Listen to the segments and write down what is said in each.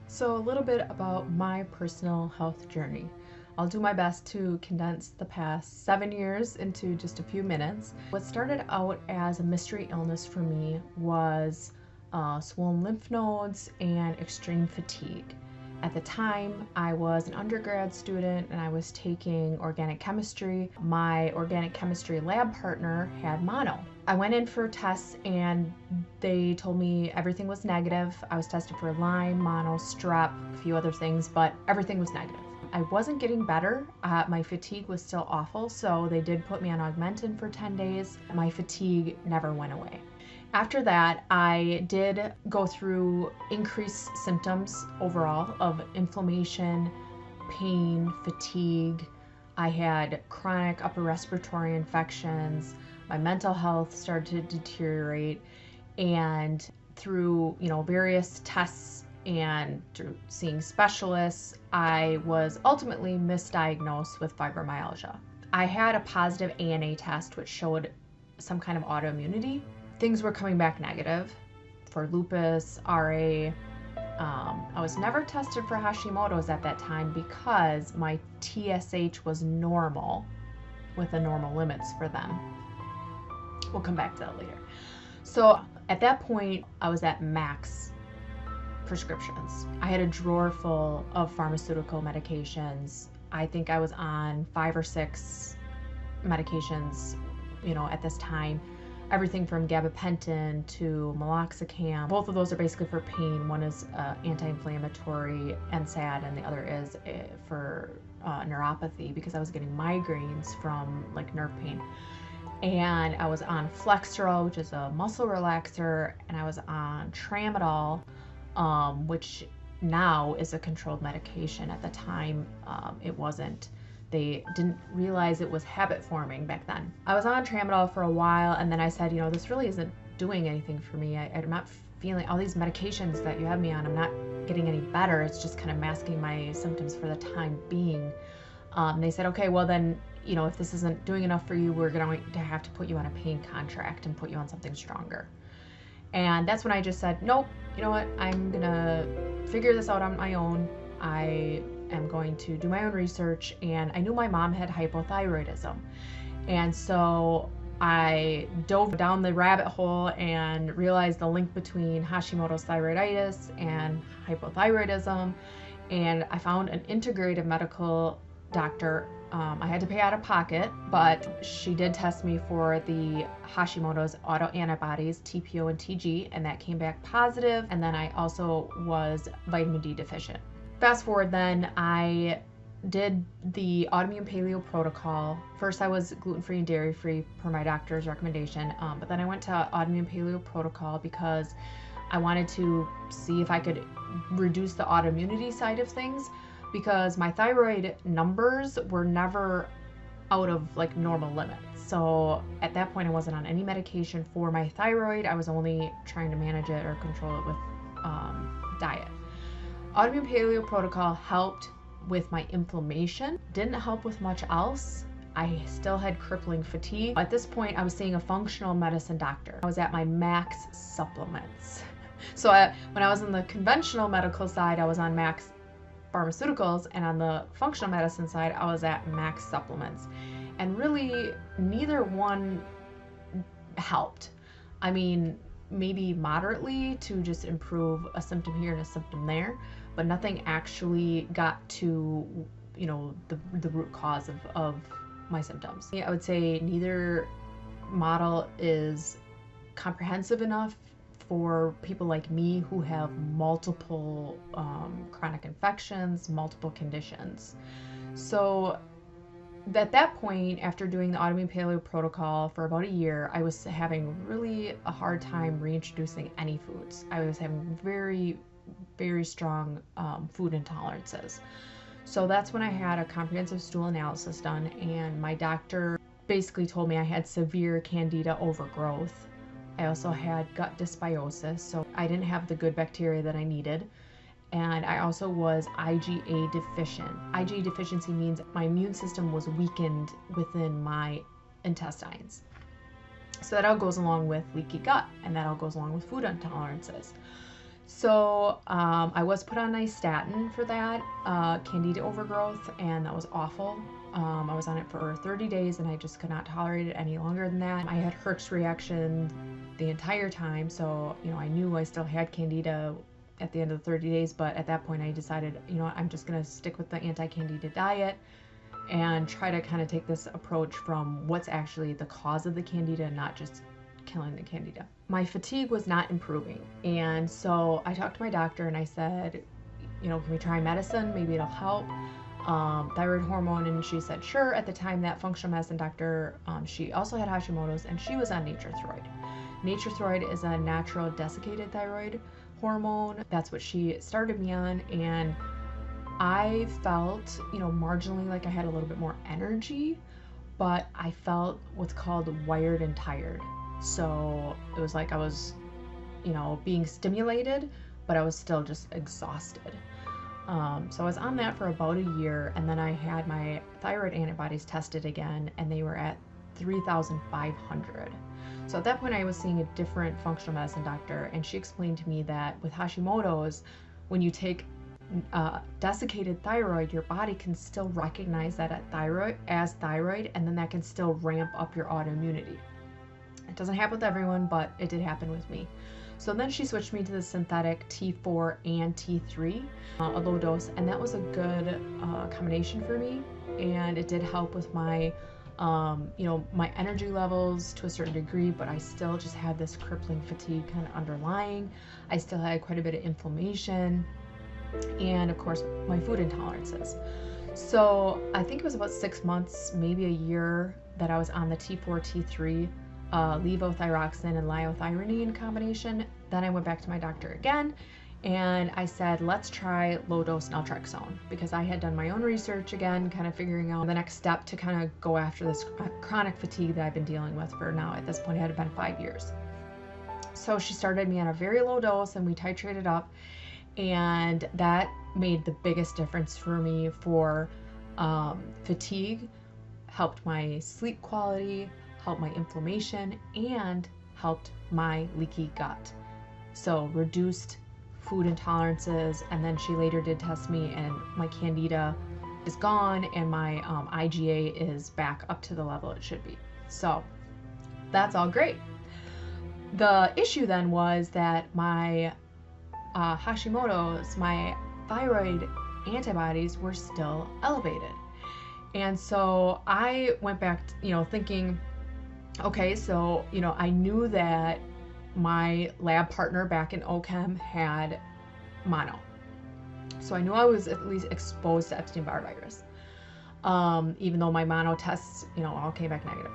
So a little bit about my personal health journey. I'll do my best to condense the past 7 years into just a few minutes. What started out as a mystery illness for me was swollen lymph nodes and extreme fatigue. At the time, I was an undergrad student and I was taking organic chemistry. My organic chemistry lab partner had mono. I went in for tests and they told me everything was negative. I was tested for Lyme, mono, strep, a few other things, but everything was negative. I wasn't getting better. My fatigue was still awful, so they did put me on Augmentin for 10 days. My fatigue never went away. After that, I did go through increased symptoms overall of inflammation, pain, fatigue. I had chronic upper respiratory infections. My mental health started to deteriorate, and through various tests and through seeing specialists, I was ultimately misdiagnosed with fibromyalgia. I had a positive ANA test which showed some kind of autoimmunity. Things were coming back negative for lupus, RA. I was never tested for Hashimoto's at that time because my TSH was normal with the normal limits for them. We'll come back to that later. So at that point, I was at max prescriptions. I had a drawer full of pharmaceutical medications. I think I was on 5 or 6 medications, at this time. Everything from gabapentin to meloxicam. Both of those are basically for pain. One is anti-inflammatory, NSAID, and the other is for neuropathy, because I was getting migraines from nerve pain. And I was on Flexeril, which is a muscle relaxer, and I was on Tramadol, which now is a controlled medication. At the time, it wasn't. They didn't realize it was habit forming back then. I was on Tramadol for a while, and then I said, this really isn't doing anything for me. I'm not feeling all these medications that you have me on. I'm not getting any better. It's just kind of masking my symptoms for the time being. They said, okay, well then, if this isn't doing enough for you, we're going to have to put you on a pain contract and put you on something stronger. And that's when I just said, nope, you know what? I'm gonna figure this out on my own. I am going to do my own research, and I knew my mom had hypothyroidism. And so I dove down the rabbit hole and realized the link between Hashimoto's thyroiditis and hypothyroidism. And I found an integrative medical doctor. I had to pay out of pocket, but she did test me for the Hashimoto's autoantibodies, TPO and TG, and that came back positive. And then I also was vitamin D deficient. Fast forward then, I did the autoimmune paleo protocol. First I was gluten-free and dairy-free per my doctor's recommendation, but then I went to autoimmune paleo protocol because I wanted to see if I could reduce the autoimmunity side of things, because my thyroid numbers were never out of normal limits. So at that point I wasn't on any medication for my thyroid. I was only trying to manage it or control it with diet. Autoimmune paleo protocol helped with my inflammation, didn't help with much else. I still had crippling fatigue. At this point, I was seeing a functional medicine doctor. I was at my max supplements. So when I was on the conventional medical side, I was on max pharmaceuticals, and on the functional medicine side, I was at max supplements. And really, neither one helped. I mean, maybe moderately to just improve a symptom here and a symptom there, but nothing actually got to, the root cause of my symptoms. I would say neither model is comprehensive enough for people like me who have multiple chronic infections, multiple conditions. So at that point, after doing the autoimmune paleo protocol for about a year, I was having really a hard time reintroducing any foods. I was having very, very strong food intolerances. So that's when I had a comprehensive stool analysis done, and my doctor basically told me I had severe candida overgrowth. I also had gut dysbiosis, so I didn't have the good bacteria that I needed. And I also was IgA deficient. IgA deficiency means my immune system was weakened within my intestines. So that all goes along with leaky gut, and that all goes along with food intolerances. So I was put on a statin for that, candida overgrowth, and that was awful. I was on it for 30 days and I just could not tolerate it any longer than that. I had Herx reaction the entire time, so I knew I still had candida at the end of the 30 days, but at that point I decided, I'm just gonna stick with the anti-candida diet and try to kind of take this approach from what's actually the cause of the candida, not just killing the candida. My fatigue was not improving, and so I talked to my doctor and I said, can we try medicine? Maybe it'll help. Thyroid hormone, and she said sure. At the time, that functional medicine doctor, she also had Hashimoto's and she was on Nature-Throid. Nature-Throid is a natural desiccated thyroid hormone. That's what she started me on, and I felt, marginally like I had a little bit more energy, but I felt what's called wired and tired. So it was like I was, being stimulated, but I was still just exhausted. So I was on that for about a year, and then I had my thyroid antibodies tested again, and they were at 3,500. So at that point I was seeing a different functional medicine doctor, and she explained to me that with Hashimoto's, when you take desiccated thyroid, your body can still recognize that as thyroid, and then that can still ramp up your autoimmunity. It doesn't happen with everyone, but it did happen with me. So then she switched me to the synthetic T4 and T3, a low dose, and that was a good combination for me, and it did help with my my energy levels to a certain degree, but I still just had this crippling fatigue kind of underlying. I still had quite a bit of inflammation, and of course my food intolerances. So I think it was about 6 months, maybe a year, that I was on the T4, T3, levothyroxine and liothyronine combination. Then I went back to my doctor again, and I said, let's try low-dose naltrexone, because I had done my own research again, kind of figuring out the next step to kind of go after this chronic fatigue that I've been dealing with for now, at this point, it had been 5 years. So she started me on a very low dose, and we titrated up, and that made the biggest difference for me for fatigue, helped my sleep quality, helped my inflammation, and helped my leaky gut. So reduced food intolerances, and then she later did test me, and my candida is gone, and my IgA is back up to the level it should be. So that's all great. The issue then was that my Hashimoto's, my thyroid antibodies were still elevated. And so I went back, thinking, okay, so, I knew that my lab partner back in OChem had mono. So I knew I was at least exposed to Epstein-Barr virus, even though my mono tests, all came back negative.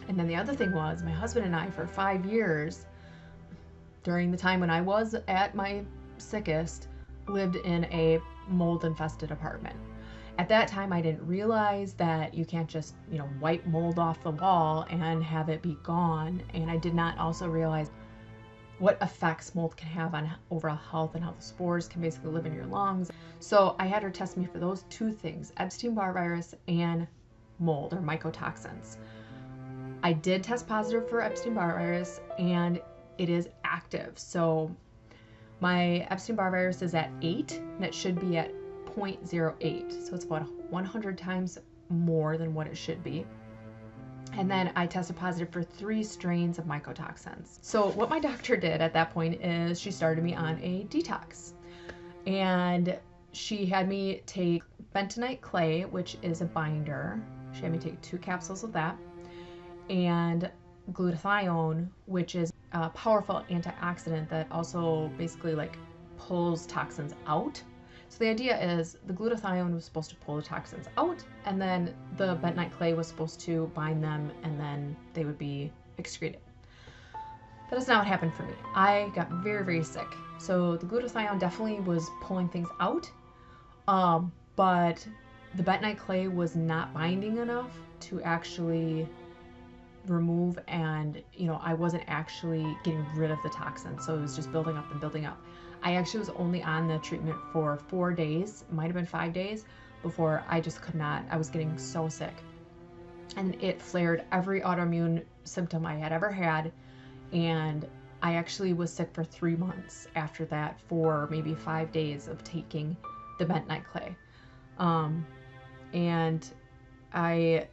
And then the other thing was, my husband and I, for 5 years, during the time when I was at my sickest, lived in a mold-infested apartment. At that time, I didn't realize that you can't just, wipe mold off the wall and have it be gone. And I did not also realize what effects mold can have on overall health, and how the spores can basically live in your lungs. So I had her test me for those two things, Epstein-Barr virus and mold or mycotoxins. I did test positive for Epstein-Barr virus, and it is active. So my Epstein-Barr virus is at 8, and it should be at 0.08, so it's about 100 times more than what it should be. And then I tested positive for 3 strains of mycotoxins. So what my doctor did at that point is she started me on a detox, and she had me take bentonite clay, which is a binder. She had me take 2 capsules of that, and glutathione, which is a powerful antioxidant that also basically pulls toxins out. So the idea is the glutathione was supposed to pull the toxins out, and then the bentonite clay was supposed to bind them, and then they would be excreted. That is not what happened for me. I got very, very sick. So the glutathione definitely was pulling things out, but the bentonite clay was not binding enough to actually remove, and I wasn't actually getting rid of the toxin, so it was just building up and building up. I actually was only on the treatment for 4 days, might have been 5 days, before I just could not. I was getting so sick, and it flared every autoimmune symptom I had ever had, and I actually was sick for 3 months after that, for maybe 5 days of taking the bentonite clay. And I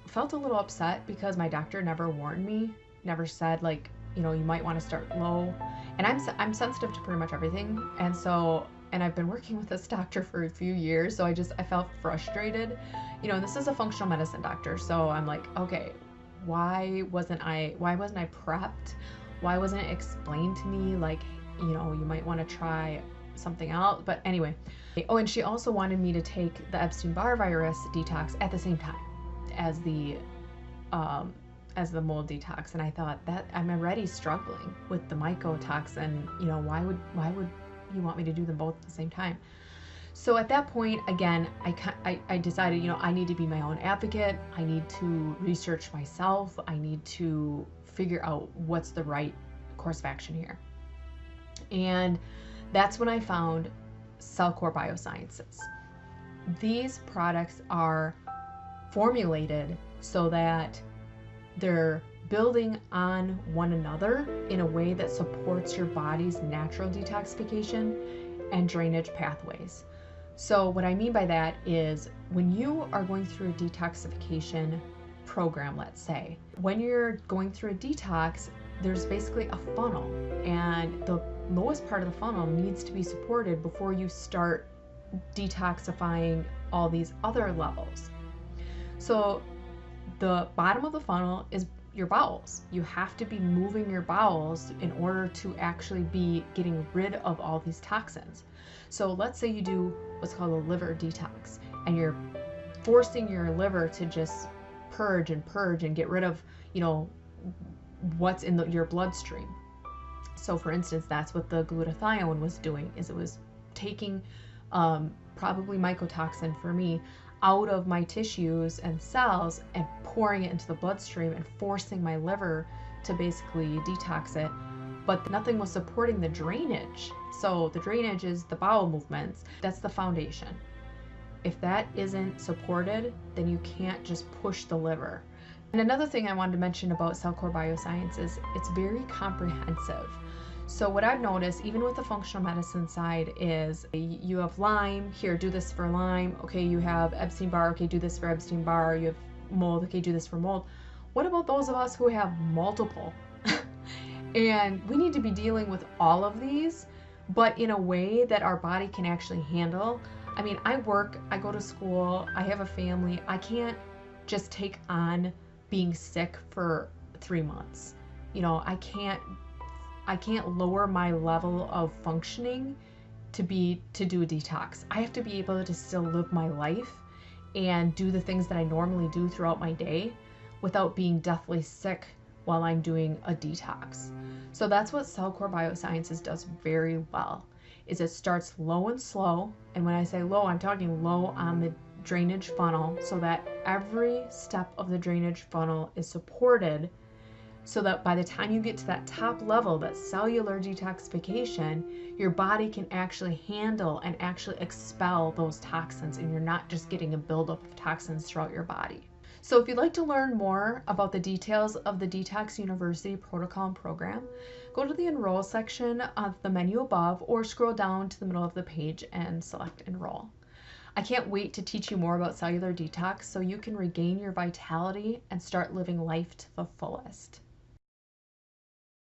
felt a little upset because my doctor never warned me, never said, like, you know, you might want to start low. And I'm sensitive to pretty much everything. And so, and I've been working with this doctor for a few years, so I felt frustrated. You know, this is a functional medicine doctor, so I'm like, okay, why wasn't I prepped? Why wasn't it explained to me, like, you know, you might want to try something out? But anyway. Oh, and she also wanted me to take the Epstein-Barr virus detox at the same time as the mold detox. And I thought, that I'm already struggling with the mycotoxin, you know, why would you want me to do them both at the same time? So at that point, again, I decided, you know, I need to be my own advocate. I need to research myself. I need to figure out what's the right course of action here. And that's when I found Cellcore Biosciences. These products are formulated so that they're building on one another in a way that supports your body's natural detoxification and drainage pathways. So what I mean by that is, when you are going through a detoxification program, let's say, when you're going through a detox, there's basically a funnel, and the lowest part of the funnel needs to be supported before you start detoxifying all these other levels. So the bottom of the funnel is your bowels. You have to be moving your bowels in order to actually be getting rid of all these toxins. So let's say you do what's called a liver detox, and you're forcing your liver to just purge and get rid of, you know, what's in your bloodstream. So for instance, that's what the glutathione was doing, is it was taking probably mycotoxin for me out of my tissues and cells and pouring it into the bloodstream and forcing my liver to basically detox it. But nothing was supporting the drainage. So the drainage is the bowel movements. That's the foundation. If that isn't supported, then you can't just push the liver. And another thing I wanted to mention about Cellcore Biosciences, it's very comprehensive. So what I've noticed, even with the functional medicine side, is you have Lyme, here, do this for Lyme. Okay, you have Epstein-Barr, okay, do this for Epstein-Barr. You have mold, okay, do this for mold. What about those of us who have multiple? And we need to be dealing with all of these, but in a way that our body can actually handle. I mean, I work, I go to school, I have a family. I can't just take on being sick for 3 months. You know, I can't lower my level of functioning to do a detox. I have to be able to still live my life and do the things that I normally do throughout my day without being deathly sick while I'm doing a detox. So that's what Cellcore Biosciences does very well, is it starts low and slow. And when I say low, I'm talking low on the drainage funnel, so that every step of the drainage funnel is supported, so that by the time you get to that top level, that cellular detoxification, your body can actually handle and actually expel those toxins, and you're not just getting a buildup of toxins throughout your body. So if you'd like to learn more about the details of the Detox University protocol and program, go to the Enroll section of the menu above, or scroll down to the middle of the page and select Enroll. I can't wait to teach you more about cellular detox so you can regain your vitality and start living life to the fullest.